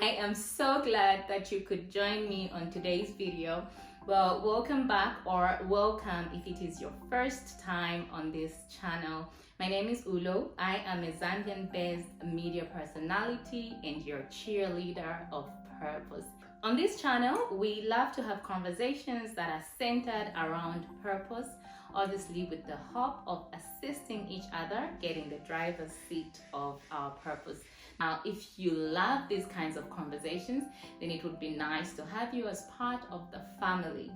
I am so glad that you could join me on today's video. Well, welcome back, or welcome if it is your first time on this channel. My name is Ulo. I am a Zambian-based media personality and your cheerleader of purpose. On this channel, we love to have conversations that are centered around purpose, obviously with the hope of assisting each other getting the driver's seat of our purpose. Now, if you love these kinds of conversations, then it would be nice to have you as part of the family.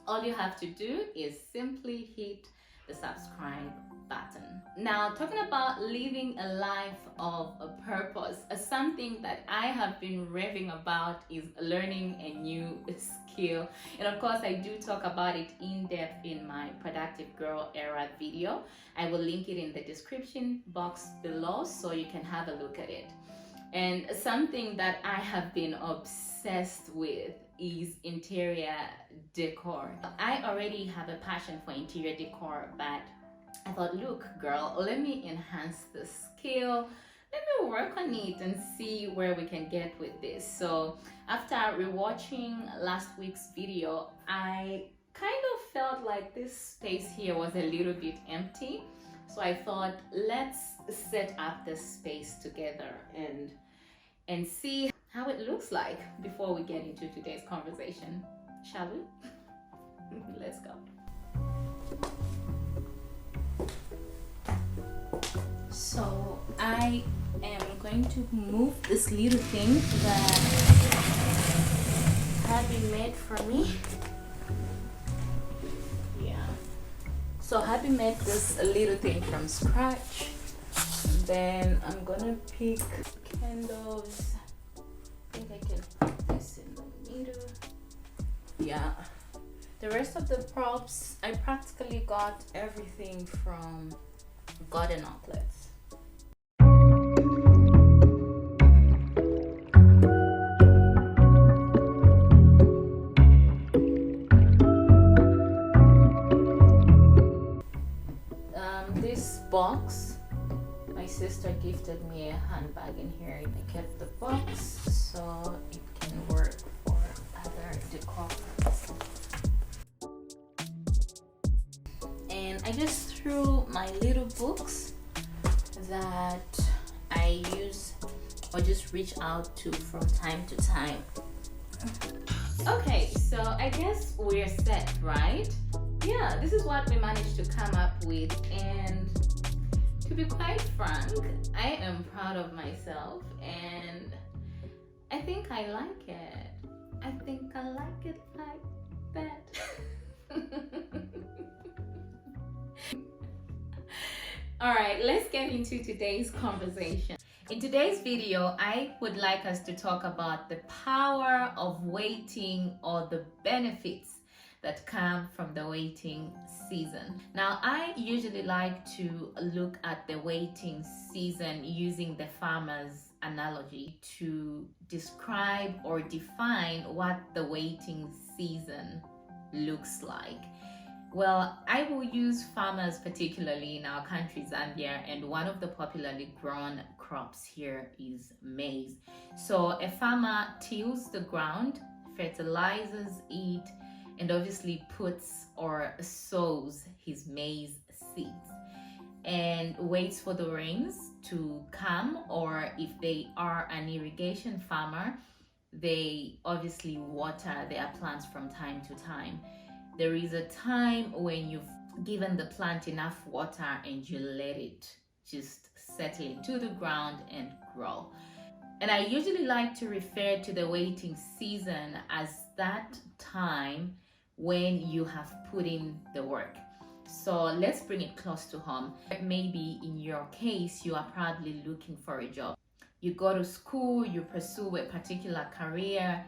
All you have to do is simply hit the subscribe button. Now, talking about living a life of a purpose, something that I have been raving about is learning a new skill. And of course, I do talk about it in depth in my Productive Girl Era video. I will link it in the description box below so you can have a look at it. And something that I have been obsessed with is interior decor. I already have a passion for interior decor, but I thought, look, girl, let me enhance the skill. Let me work on it and see where we can get with this. So after rewatching last week's video, I kind of felt like this space here was a little bit empty. So I thought, let's set up this space together and see how it looks like before we get into today's conversation. Shall we? Let's go. So I am going to move this little thing that had been made for me. Yeah. So Happy made this little thing from scratch. And then I'm gonna pick candles. I think I can put this in the middle. Yeah. The rest of the props, I practically got everything from garden outlets. This box, my sister gifted me a handbag in here. I kept the box so it can work for other decor purposes. And I just threw my little books that I use or just reach out to from time to time. Okay, so I guess we're set, right? Yeah, this is what we managed to come up with, and to be quite frank, I am proud of myself and I think I like it. I think I like it like that. All right, let's get into today's conversation. In today's video, I would like us to talk about the power of waiting, or the benefits that come from the waiting season. Now, I usually like to look at the waiting season using the farmer's analogy to describe or define what the waiting season looks like. Well, I will use farmers, particularly in our country, Zambia, and one of the popularly grown crops here is maize. So a farmer tills the ground, fertilizes it, and obviously puts or sows his maize seeds and waits for the rains to come, or if they are an irrigation farmer, they obviously water their plants from time to time. There is a time when you've given the plant enough water and you let it just settle into the ground and grow. And I usually like to refer to the waiting season as that time when you have put in the work. So let's bring it close to home. Maybe in your case, you are probably looking for a job. You go to school, you pursue a particular career,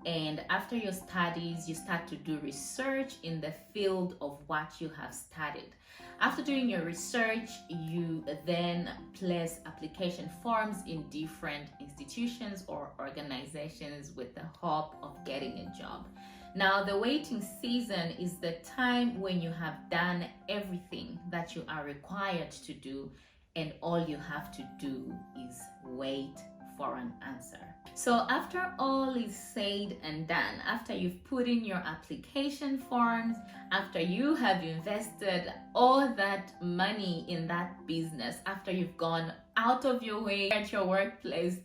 and after your studies, you start to do research in the field of what you have studied. After doing your research, you then place application forms in different institutions or organizations with the hope of getting a job. Now, the waiting season is the time when you have done everything that you are required to do, and all you have to do is wait for an answer. So after all is said and done, after you've put in your application forms, after you have invested all that money in that business, after you've gone out of your way at your workplace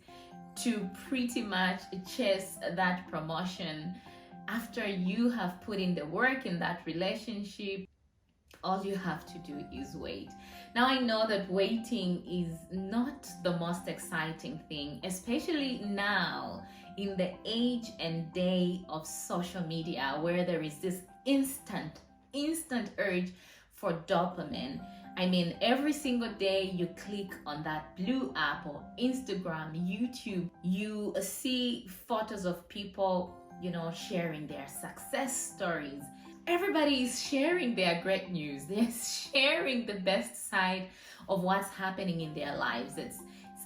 to pretty much chase that promotion, after you have put in the work in that relationship, all you have to do is wait. Now, I know that waiting is not the most exciting thing, especially now in the age and day of social media, where there is this instant urge for dopamine. I mean, every single day you click on that blue app or Instagram, YouTube, you see photos of people, sharing their success stories. Everybody is sharing their great news. They're sharing the best side of what's happening in their lives. It's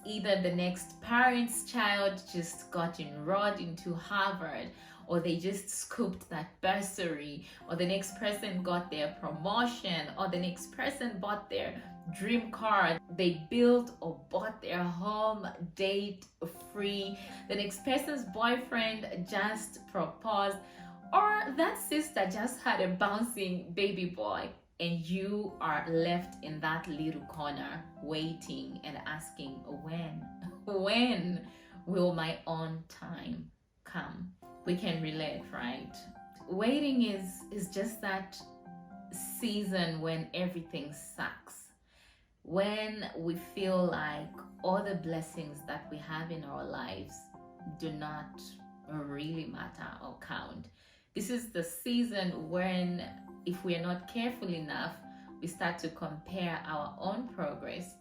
either the next parent's child just got enrolled into Harvard, or they just scooped that bursary, or the next person got their promotion, or the next person bought their dream car, they built or bought their home date free, the next person's boyfriend just proposed, or that sister just had a bouncing baby boy, and you are left in that little corner waiting and asking, when will my own time come? We can relate, right? Waiting is just that season when everything sucks, when we feel like all the blessings that we have in our lives do not really matter or count. This is the season when, if we are not careful enough, we start to compare our own progress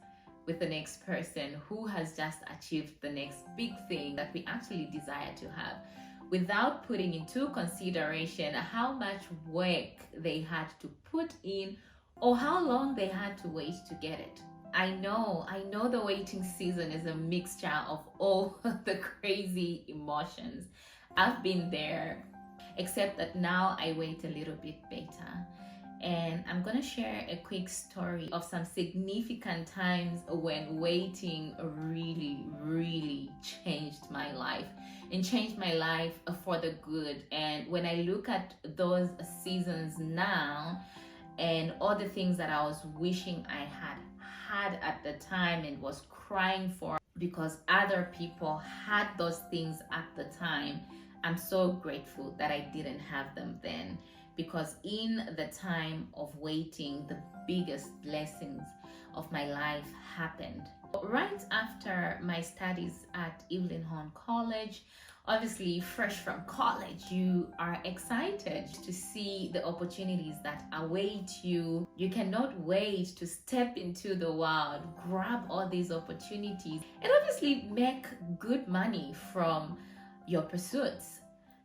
with the next person who has just achieved the next big thing that we actually desire to have, without putting into consideration how much work they had to put in or how long they had to wait to get it. I know the waiting season is a mixture of all the crazy emotions. I've been there, except that now I wait a little bit better. And I'm gonna share a quick story of some significant times when waiting really changed my life, and changed my life for the good. And when I look at those seasons now and all the things that I was wishing I had at the time and was crying for because other people had those things at the time, I'm so grateful that I didn't have them then, because in the time of waiting, the biggest blessings of my life happened. Right after my studies at Evelyn Horn College, obviously fresh from college, you are excited to see the opportunities that await you. You cannot wait to step into the world, grab all these opportunities, and obviously make good money from your pursuits.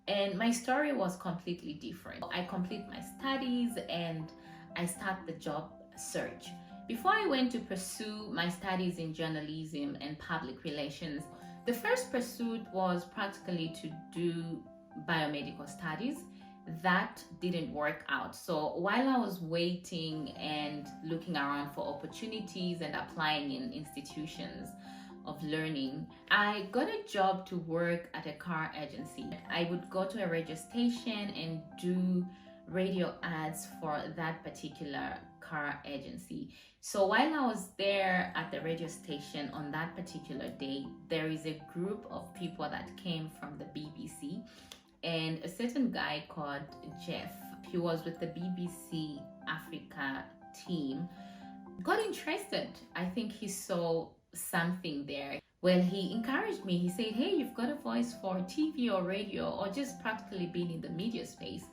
And my story was completely different. I complete my studies and I start the job search. Before I went to pursue my studies in journalism and public relations, the first pursuit was practically to do biomedical studies. That didn't work out. So while I was waiting and looking around for opportunities and applying in institutions of learning, I got a job to work at a car agency. I would go to a radio station and do radio ads for that particular car agency. So while I was there at the radio station on that particular day, there is a group of people that came from the BBC, and a certain guy called Jeff, he was with the BBC Africa team, got interested. I think he saw something there. Well, he encouraged me. He said, hey, you've got a voice for TV or radio or just practically being in the media space.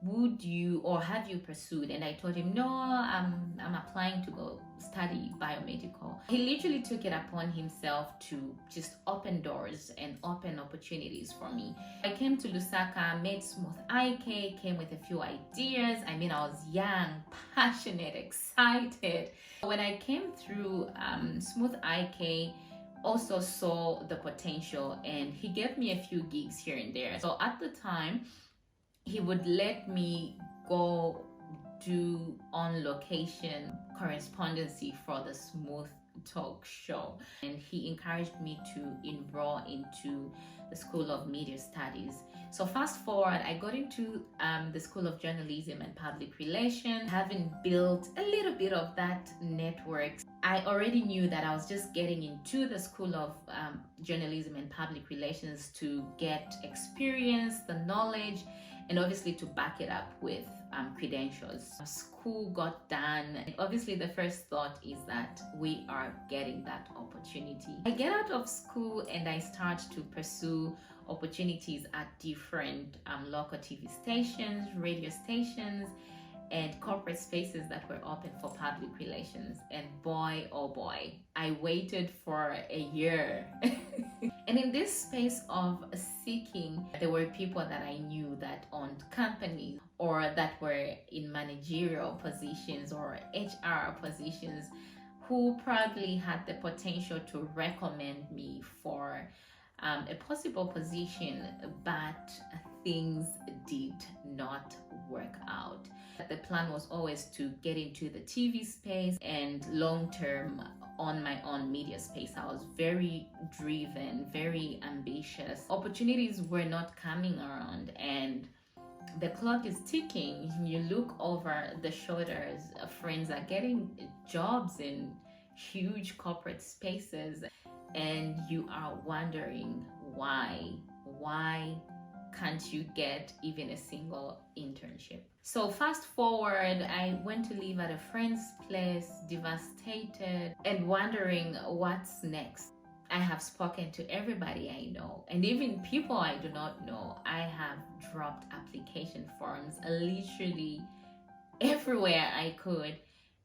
Would you, or have you pursued? And I told him, no, I'm applying to go study biomedical. He literally took it upon himself to just open doors and open opportunities for me. I came to Lusaka, met Smooth IK, came with a few ideas. I mean, I was young, passionate, excited. When I came through, Smooth IK also saw the potential, and he gave me a few gigs here and there. So at the time, he would let me go do on location correspondency for the Smooth talk show. And he encouraged me to enroll into the School of Media Studies. So fast forward, I got into the School of Journalism and Public Relations. Having built a little bit of that network, I already knew that I was just getting into the School of Journalism and Public Relations to get experience, the knowledge, and obviously to back it up with credentials. School got done. Obviously, the first thought is that we are getting that opportunity. I get out of school and I start to pursue opportunities at different local TV stations, radio stations, and corporate spaces that were open for public relations. And boy, oh boy, I waited for a year. And in this space of seeking, there were people that I knew that owned companies or that were in managerial positions or HR positions who probably had the potential to recommend me for a possible position, but things did not work out. The plan was always to get into the TV space and long-term on my own media space. I was very driven, very ambitious. Opportunities were not coming around and the clock is ticking. You look over the shoulders, friends are getting jobs in huge corporate spaces and you are wondering why can't you get even a single internship? So fast forward, I went to live at a friend's place, devastated and wondering what's next. I have spoken to everybody I know, and even people I do not know. I have dropped application forms literally everywhere I could.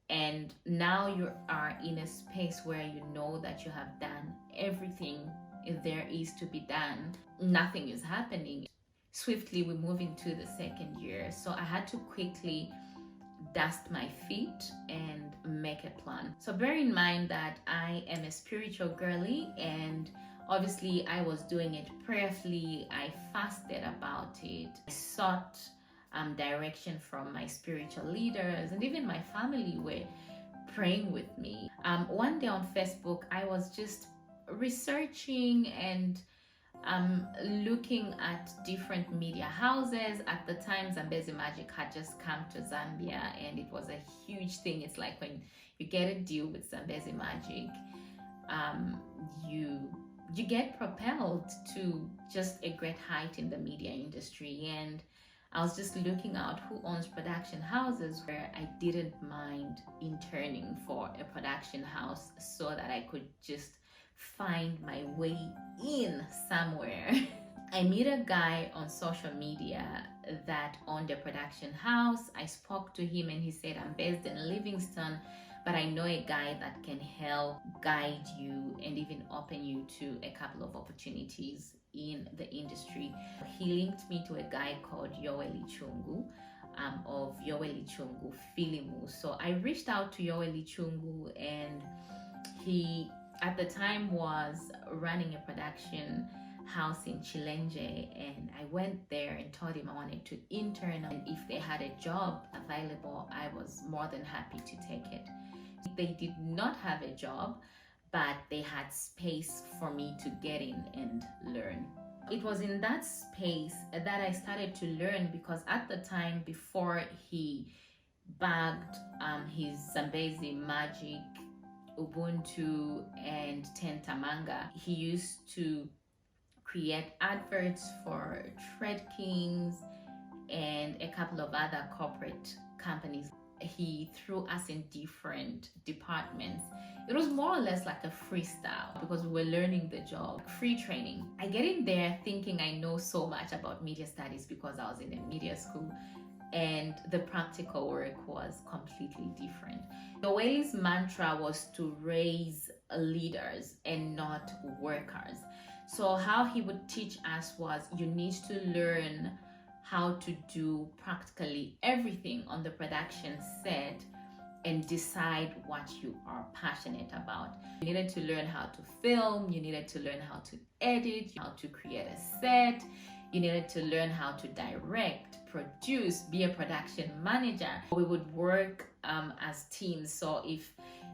And now you are in a space where you know that you have done everything there is to be done. Nothing is happening. Swiftly, we move into the second year. So I had to quickly dust my feet and make a plan. So bear in mind that I am a spiritual girly and obviously I was doing it prayerfully. I fasted about it. I sought direction from my spiritual leaders, and even my family were praying with me. One day on Facebook, I was just researching and looking at different media houses. At the time, Zambezi Magic had just come to Zambia and it was a huge thing. It's like when you get a deal with Zambezi Magic, you get propelled to just a great height in the media industry. And I was just looking out who owns production houses where I didn't mind interning for a production house so that I could just find my way in somewhere. I meet a guy on social media that owned a production house. I spoke to him and he said, I'm based in Livingston, but I know a guy that can help guide you and even open you to a couple of opportunities in the industry. He linked me to a guy called Yoweli Chungu of Yoweli Chungu Filimu. So I reached out to Yoweli Chungu and he at the time was running a production house in Chilenge, and I went there and told him I wanted to intern, and if they had a job available, I was more than happy to take it. They did not have a job, but they had space for me to get in and learn. It was in that space that I started to learn, because at the time, before he bagged his Zambezi Magic, Ubuntu, and Tentamanga, he used to create adverts for Trade Kings and a couple of other corporate companies. He threw us in different departments. It was more or less like a freestyle because we were learning the job, free training. I get in there thinking I know so much about media studies because I was in a media school, and the practical work was completely different. The Whaley's mantra was to raise leaders and not workers. So how he would teach us was you need to learn how to do practically everything on the production set and decide what you are passionate about. You needed to learn how to film, you needed to learn how to edit, how to create a set, you needed to learn how to direct, produce, be a production manager. We would work as teams. So if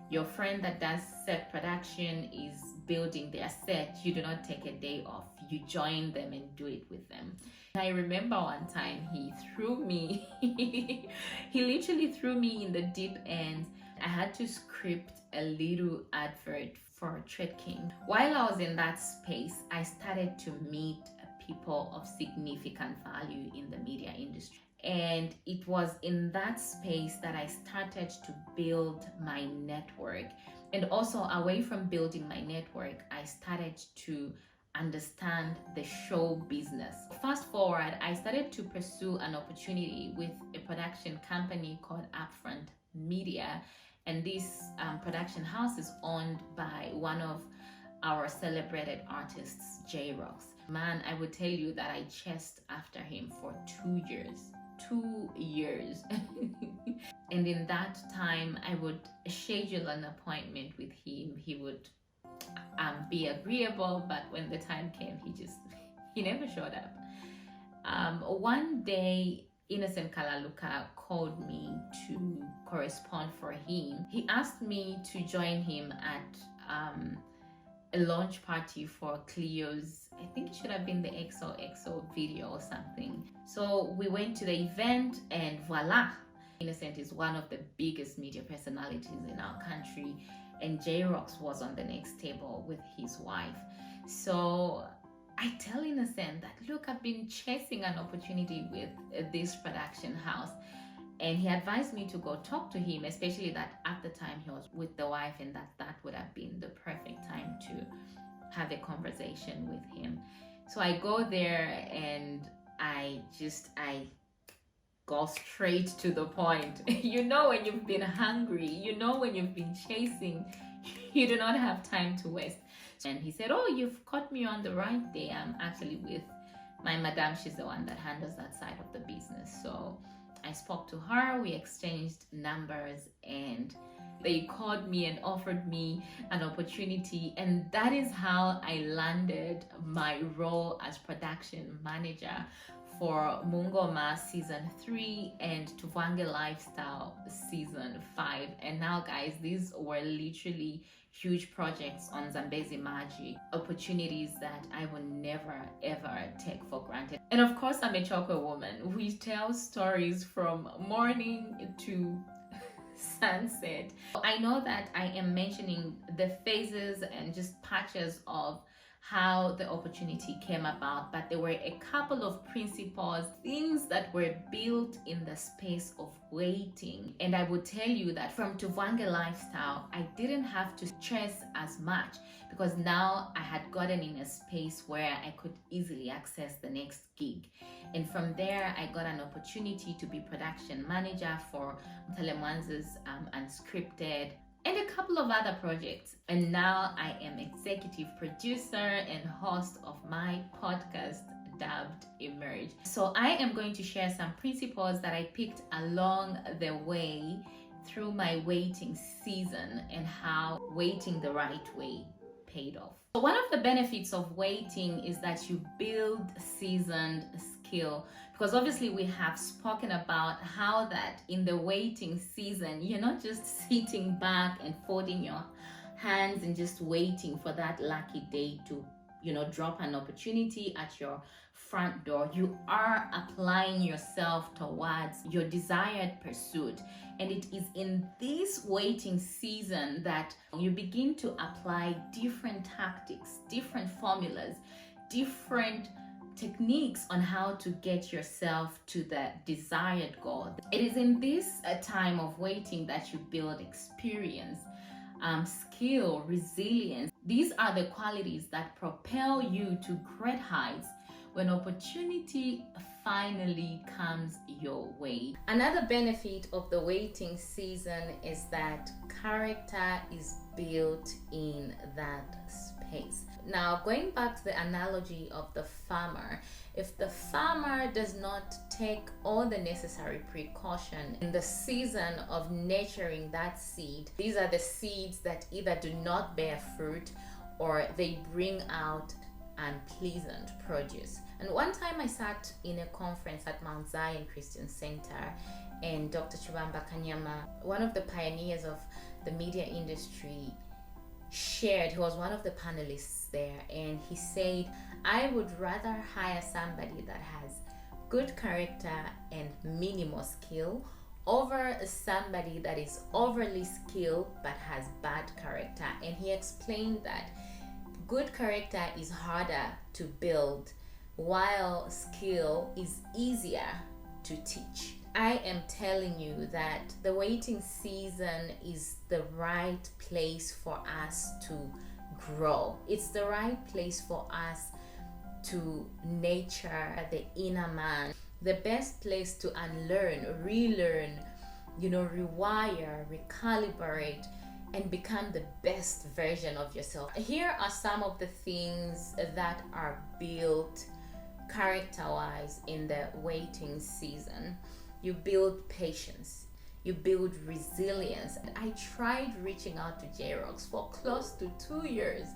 your friend that does set production is building their set, you do not take a day off. You join them and do it with them. I remember one time he threw me, he literally threw me in the deep end. I had to script a little advert for Trade King. While I was in that space, I started to meet people of significant value in the media industry. And it was in that space that I started to build my network. And also, away from building my network, I started to understand the show business. Fast forward, I started to pursue an opportunity with a production company called Upfront Media. And this production house is owned by one of our celebrated artists, J-Rocks. Man, I would tell you that I chased after him for 2 years. 2 years. And in that time, I would schedule an appointment with him. He would be agreeable, but when the time came, he never showed up. One day, Innocent Kalaluka called me to correspond for him. He asked me to join him at a launch party for Cleo's, I think it should have been the XOXO video or something. So we went to the event and voila, Innocent is one of the biggest media personalities in our country, and J-Rocks was on the next table with his wife. So I tell Innocent that, look, I've been chasing an opportunity with this production house. And he advised me to go talk to him, especially that at the time he was with the wife, and that would have been the perfect time to have a conversation with him. So I go there and I go straight to the point. You know, when you've been hungry, you know, when you've been chasing, you do not have time to waste. And he said, oh, you've caught me on the right day. I'm actually with my madam. She's the one that handles that side of the business. So I spoke to her, we exchanged numbers, and they called me and offered me an opportunity. And that is how I landed my role as production manager for Mungoma season 3 and Tuvwange Lifestyle season 5. And now, guys, these were literally huge projects on Zambezi Magic, opportunities that I will never ever take for granted. And of course, I'm a Chokwe woman. We tell stories from morning to sunset. I know that I am mentioning the phases and just patches of how the opportunity came about, but there were a couple of principles, things that were built in the space of waiting. And I would tell you that from Tuvwange Lifestyle, I didn't have to stress as much because now I had gotten in a space where I could easily access the next gig. And from there, I got an opportunity to be production manager for Mutale Mwanza's Unscripted, and a couple of other projects. And now I am executive producer and host of my podcast dubbed Emerge. So I am going to share some principles that I picked along the way through my waiting season and how waiting the right way paid off. So one of the benefits of waiting is that you build seasoned skill, because obviously we have spoken about how that in the waiting season, you're not just sitting back and folding your hands and just waiting for that lucky day to, drop an opportunity at your front door. You are applying yourself towards your desired pursuit. And it is in this waiting season that you begin to apply different tactics, different formulas, different techniques on how to get yourself to the desired goal. It is in this time of waiting that you build experience, skill, resilience. These are the qualities that propel you to great heights when opportunity finally comes your way. Another benefit of the waiting season is that character is built in that space. Now, going back to the analogy of the farmer, if the farmer does not take all the necessary precaution in the season of nurturing that seed, these are the seeds that either do not bear fruit or they bring out unpleasant produce. And one time I sat in a conference at Mount Zion Christian Center, and Dr. Chibamba Kanyama, one of the pioneers of the media industry shared. He was one of the panelists there, and he said, I would rather hire somebody that has good character and minimal skill over somebody that is overly skilled but has bad character. And he explained that good character is harder to build, while skill is easier to teach. I am telling you that the waiting season is the right place for us to grow. It's the right place for us to nurture the inner man. The best place to unlearn, relearn, rewire, recalibrate, and become the best version of yourself. Here are some of the things that are built character-wise in the waiting season. You build patience. You build resilience. I tried reaching out to J-Rocks for close to 2 years.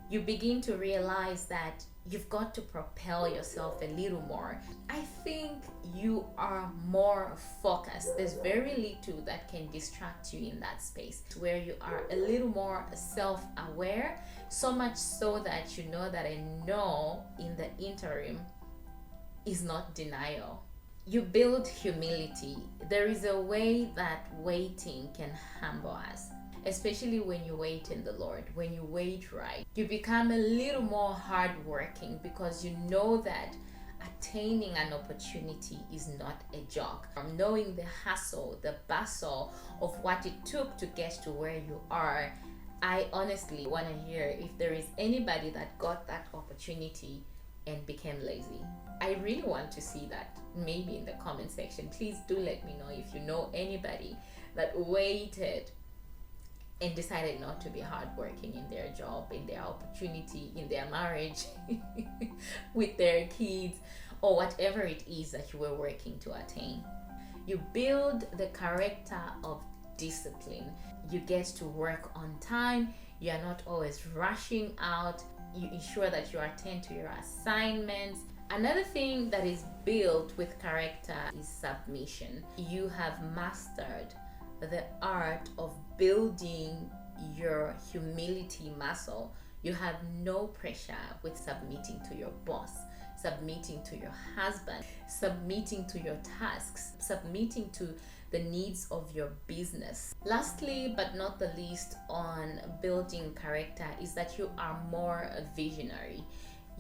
You begin to realize that you've got to propel yourself a little more. I think you are more focused. There's very little that can distract you in that space, where you are a little more self-aware, so much so that you know that a no in the interim is not denial. You build humility. There is a way that waiting can humble us, especially when you wait in the Lord. When you wait right, you become a little more hardworking, because you know that attaining an opportunity is not a joke. Knowing the hustle, the bustle of what it took to get to where you are, I honestly want to hear if there is anybody that got that opportunity and became lazy. I really want to see that, maybe in the comment section. Please do let me know if you know anybody that waited and decided not to be hardworking in their job, in their opportunity, in their marriage, with their kids, or whatever it is that you were working to attain. You build the character of discipline. You get to work on time. You are not always rushing out. You ensure that you attend to your assignments. Another thing that is built with character is submission. You have mastered the art of building your humility muscle. You have no pressure with submitting to your boss, submitting to your husband, submitting to your tasks, submitting to the needs of your business. Lastly, but not the least, on building character is that you are more visionary.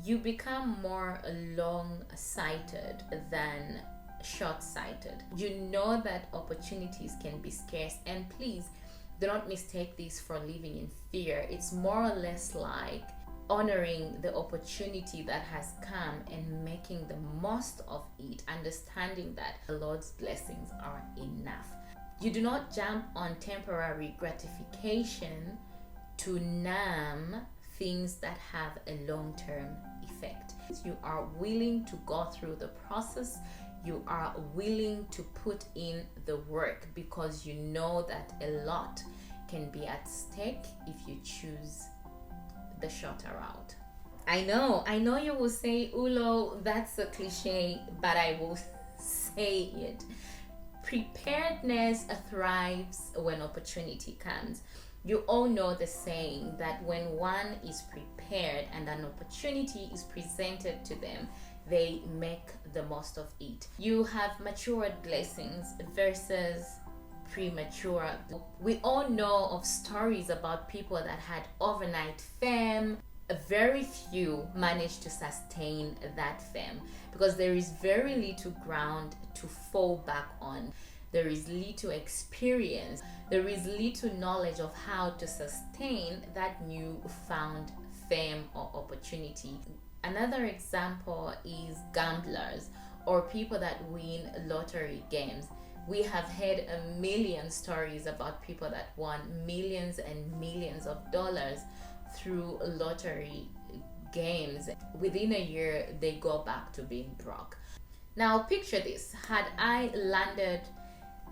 You become more long-sighted than short-sighted. You know that opportunities can be scarce, and please do not mistake this for living in fear. It's more or less like honoring the opportunity that has come and making the most of it, understanding that the Lord's blessings are enough. You do not jump on temporary gratification to numb things that have a long-term effect. You are willing to go through the process. You are willing to put in the work, because you know that a lot can be at stake if you choose the shorter route. I know you will say, Ulo, that's a cliche, but I will say it. Preparedness thrives when opportunity comes. You all know the saying that when one is prepared and an opportunity is presented to them, they make the most of it. You have matured blessings versus premature. We all know of stories about people that had overnight fame. Very few managed to sustain that fame, because there is very little ground to fall back on. There is little experience. There is little knowledge of how to sustain that newfound fame or opportunity. Another example is gamblers, or people that win lottery games. We have heard a million stories about people that won millions and millions of dollars through lottery games. Within a year, they go back to being broke. Now, picture this. Had I landed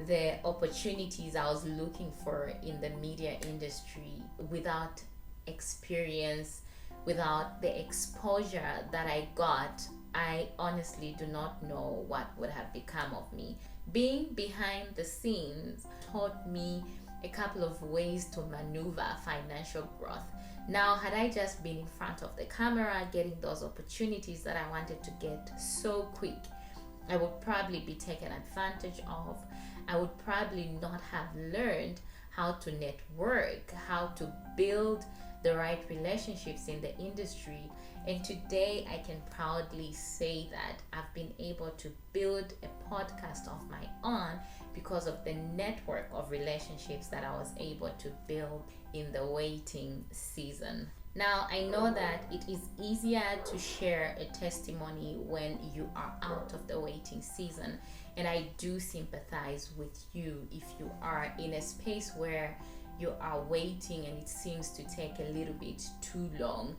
the opportunities I was looking for in the media industry without experience, without the exposure that I got, I honestly do not know what would have become of me. Being behind the scenes taught me a couple of ways to maneuver financial growth. Now, had I just been in front of the camera getting those opportunities that I wanted to get so quick, I would probably be taken advantage of. I would probably not have learned how to network, how to build the right relationships in the industry. And today I can proudly say that I've been able to build a podcast of my own because of the network of relationships that I was able to build in the waiting season. Now, I know that it is easier to share a testimony when you are out of the waiting season, and I do sympathize with you if you are in a space where you are waiting and it seems to take a little bit too long.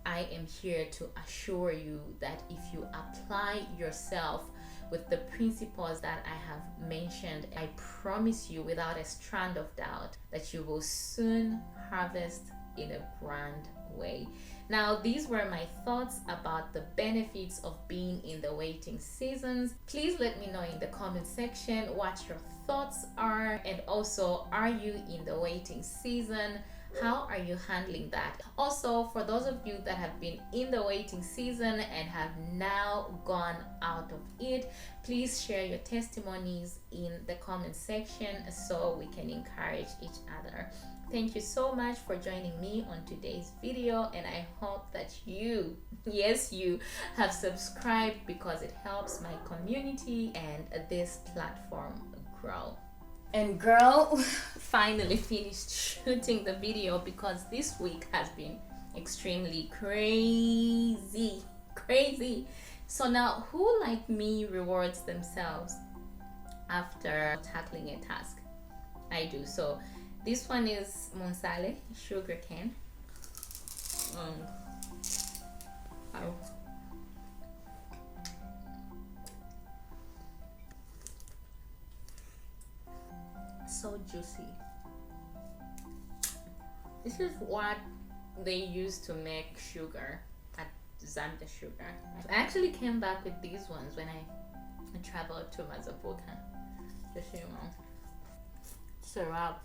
I am here to assure you that if you apply yourself with the principles that I have mentioned, I promise you without a strand of doubt that you will soon harvest in a grand way. Now, these were my thoughts about the benefits of being in the waiting seasons. Please let me know in the comment section what your thoughts are, and also, are you in the waiting season? How are you handling that? Also, for those of you that have been in the waiting season and have now gone out of it, please share your testimonies in the comment section so we can encourage each other. Thank you so much for joining me on today's video, and I hope that you, yes, you have subscribed because it helps my community and this platform grow. And girl, finally finished shooting the video because this week has been extremely crazy. So now, who like me rewards themselves after tackling a task? I do. So this one is Mutale sugar cane. So juicy. This is what they use to make sugar at Zambezi Sugar. I actually came back with these ones when I traveled to Mwanza. Just so you know. It's a wrap.